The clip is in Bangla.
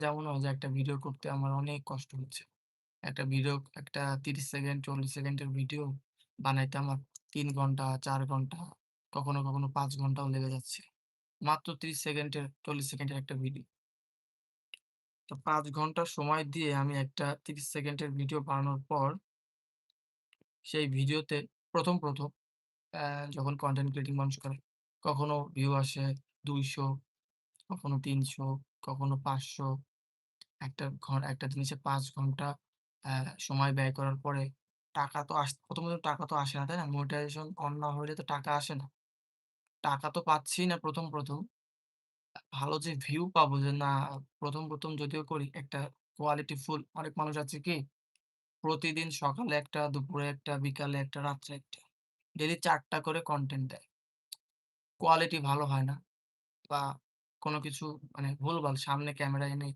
যেমন হয় যে একটা ভিডিও করতে আমার অনেক কষ্ট হচ্ছে। একটা ৩০ সেকেন্ড ৪০ সেকেন্ডের ভিডিও বানাইতে আমার ৩ ঘন্টা, ৪ ঘন্টা, কখনো ৫ ঘন্টাও লেগে যাচ্ছে। মাত্র ৩০ সেকেন্ডের ৪০ সেকেন্ডের একটা ভিডিও। তো ৫ ঘন্টা সময় দিয়ে আমি একটা ৩০ সেকেন্ডের ভিডিও বানানোর পর সেই ভিডিওতে ১ম অ্যা যখন কনটেন্ট ক্রিয়েটিং মানুষ করে, কখনো ভিউ আসে ২০০, কখনো ৩০০, কখনো ৫০০। একটা জিনিসে ৫ ঘন্টা অ্যা সময় ব্যয় করার পরে টাকা তো প্রথমত টাকা তো আসে না, তাই না? মনিটাইজেশন অন না হইলে তো টাকা আসে না। টাকা তো পাচ্ছিই না ১ম। ভালো যে ভিউ পাবো যে না ১ম যদিও করি একটা কোয়ালিটি ফুল অনেক মানুষ আছে কি প্রতিদিন সকালে একটা, দুপুরে একটা, বিকালে একটা, রাত্রে একটা। ডেইলি ৪ টা করে কনটেন্ট দেয়। কোয়ালিটি ভালো হয় না বা কোনো কিছু মানে ভুলভাল সামনে ক্যামেরা এনে